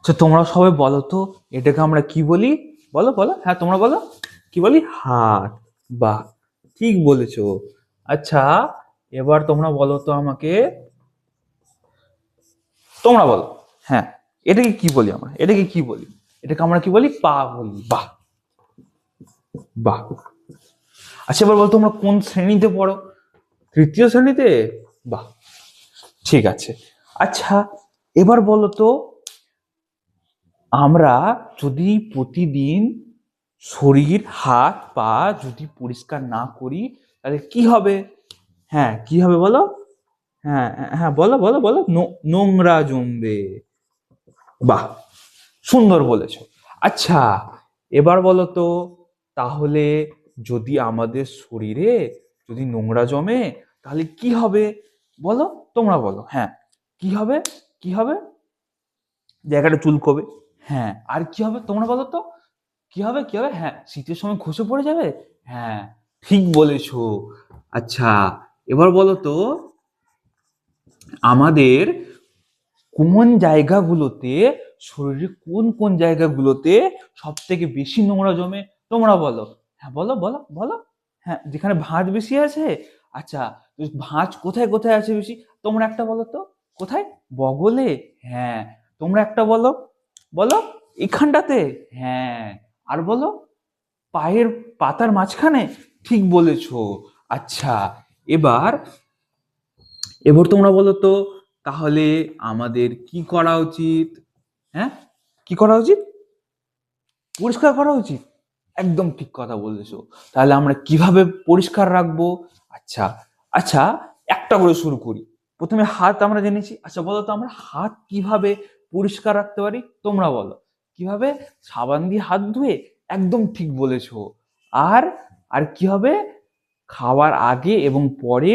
আচ্ছা তোমরা সবাই বলো তো, এটাকে আমরা কি বলি? বলো বলো, হ্যাঁ তোমরা বলো, কি বলি? হাত। বাহ, ঠিক বলেছো। আচ্ছা এবার তোমরা বলো তো আমাকে, তোমরা বলো, হ্যাঁ এটাকে কি বলি? আমরা এটাকে কি বলি? এটাকে আমরা কি বলি? পা বলি। বাহ বাহ। আচ্ছা এবার বলো, তোমরা কোন শ্রেণীতে পড়ো? তৃতীয় শ্রেণীতে? বাহ, ঠিক আছে। আচ্ছা এবার বলো তো, আমরা যদি প্রতিদিন শরীর হাত পা যদি পরিষ্কার না করি তাহলে কি হবে? হ্যাঁ কি হবে বলো? হ্যাঁ হ্যাঁ বলো বলো বলো, নোংরা জমবে। বাহ, সুন্দর বলেছো। আচ্ছা এবার বলো তো, তাহলে যদি আমাদের শরীরে যদি নোংরা জমে তাহলে কি হবে? বলো, তোমরা বলো, হ্যাঁ কি হবে? কি হবে? জায়গাটা চুলকবে। হ্যাঁ আর কি হবে তোমরা বলো তো, কি হবে? কি হবে? হ্যাঁ শীতের সময় খসে পড়ে যাবে। হ্যাঁ ঠিক বলেছো। আচ্ছা এবার বলো তো, আমাদের কোন জায়গাগুলোতে, শরীরের কোন কোন জায়গাগুলোতে সব থেকে বেশি নোংরা জমে? তোমরা বলো, হ্যাঁ বলো বলো বলো। হ্যাঁ যেখানে ভাঁজ বেশি আছে। আচ্ছা ভাঁজ কোথায় কোথায় আছে বেশি? তোমরা একটা বলো তো, কোথায়? বগলে? হ্যাঁ তোমরা একটা বলো, বলো। এখানটাতে? হ্যাঁ আর বলো, পায়ের পাতার মাঝখানে? ঠিক বলেছো। আচ্ছা এবার, এবার তোমরা বলো তো, তাহলে আমাদের কি করা উচিত? হ্যাঁ কি করা উচিত? পরিষ্কার করা উচিত। একদম ঠিক কথা বলেছো। তাহলে আমরা কিভাবে পরিষ্কার রাখবো? আচ্ছা আচ্ছা, একটা করে শুরু করি। প্রথমে হাত আমরা জেনেছি। আচ্ছা বলো তো, আমরা হাত কিভাবে পরিষ্কার রাখতে পারি? তোমরা বলো কিভাবে? সাবান দিয়ে হাত ধুয়ে। একদম ঠিক বলেছো। আর আর কি হবে? খাওয়ার আগে এবং পরে,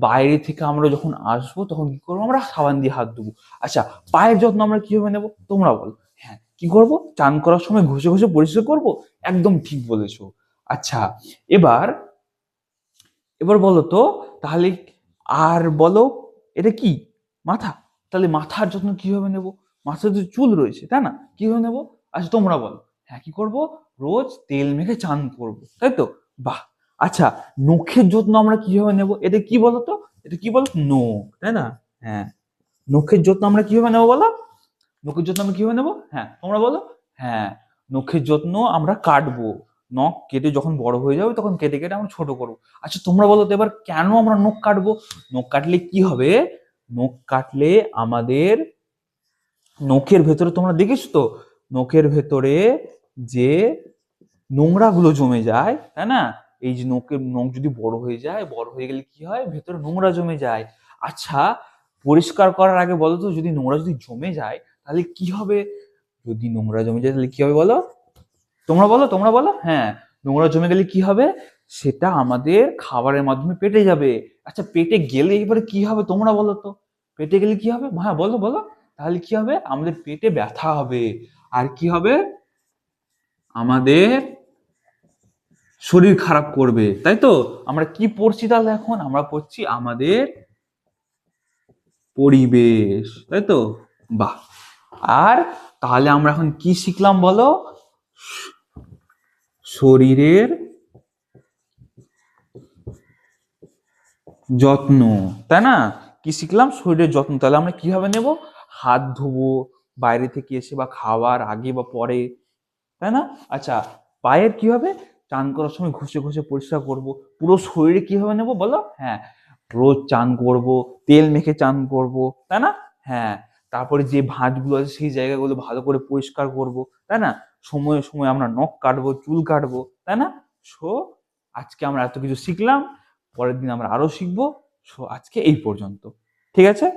বাইরে থেকে আমরা যখন আসবো তখন কি করবো? আমরা সাবান দিয়ে হাত ধুবো। আচ্ছা পায়ের যত্ন আমরা কিভাবে নেবো? তোমরা বলো, হ্যাঁ কি করবো? চান করার সময় ঘষে ঘষে পরিষ্কার করবো। একদম ঠিক বলেছো। আচ্ছা এবার, এবার বলো তো, তাহলে আর বলো, এটা কি? মাথা। তাহলে মাথার যত্ন কিভাবে নেব? মাথায় তো চুল রয়েছে তাই না, কিভাবে নেব? আচ্ছা তোমরা বলো, হ্যাঁ কি করব? রোজ তেল মেখে চান করব, তাই তো? বাহ। আচ্ছা নখের যত্ন আমরা কিভাবে নেব? এটা কি বলো তো? এটা কি বলো? নখ, তাই না? হ্যাঁ নখের যত্ন আমরা কিভাবে নেবো বলো? নখের যত্ন আমরা কিভাবে নেবো? হ্যাঁ তোমরা বলো। হ্যাঁ নখের যত্ন আমরা কাটবো। নখ কেটে যখন বড় হয়ে যাবে তখন কেটে কেটে আমরা ছোট করবো। আচ্ছা তোমরা বলো তো এবার, কেন আমরা নখ কাটবো? নখ কাটলে কি হবে? নখ কাটলে আমাদের নখের ভেতরে, তোমরা দেখেছো তো, নখের ভেতরে যে নোংরা গুলো জমে যায়, তাই না? এই যে নখের, নখ যদি বড় হয়ে যায়, বড় হয়ে গেলে কি হয়? ভেতরে নোংরা জমে যায়। আচ্ছা পরিষ্কার করার আগে বলো তো, যদি নোংরা যদি জমে যায় তাহলে কি হবে? যদি নোংরা জমে যায় তাহলে কি হবে বলো? তোমরা বলো, তোমরা বলো, হ্যাঁ নোংরা জমে গেলে কি হবে? সেটা আমাদের খাবারের মাধ্যমে পেটে যাবে। আচ্ছা পেটে গেলে এবারে কি হবে তোমরা বলো তো? পেটে গেলে কি হবে? হ্যাঁ বলো বলো। তাহলে কি হবে? আমাদের পেটে ব্যথা হবে। আর কি হবে? আমাদের শরীর খারাপ করবে, তাই তো? আমরা কি পড়ছি তাহলে এখন? আমরা পড়ছি আমাদের পরিবেশ, তাই তো? বাহ। আর তাহলে আমরা এখন কি শিখলাম বলো? শরীরের যত্ন, তাই না? কি শিখলাম? শরীরের যত্ন। তাহলে আমরা কিভাবে নেব? হাত ধোবো বাইরে থেকে এসে, বা খাওয়ার আগে বা পরে, তাই না? আচ্ছা পায়ের কি হবে? চান করার সময় ঘষে ঘষে পরিষ্কার করব। পুরো শরীরে কিভাবে নেব বলো? হ্যাঁ রোজ চান করব, তেল মেখে চান করব, তাই না? হ্যাঁ তারপরে যে ভাঁজগুলো আছে সেই জায়গাগুলো ভালো করে পরিষ্কার করব, তাই না? সময়ে সময়ে আমরা নখ কাটবো, চুল কাটবো, তাই না? সো আজকে আমরা এত কিছু শিখলাম, পরের দিন আমরা আরো শিখবো। সো আজকে এই পর্যন্ত, ঠিক আছে?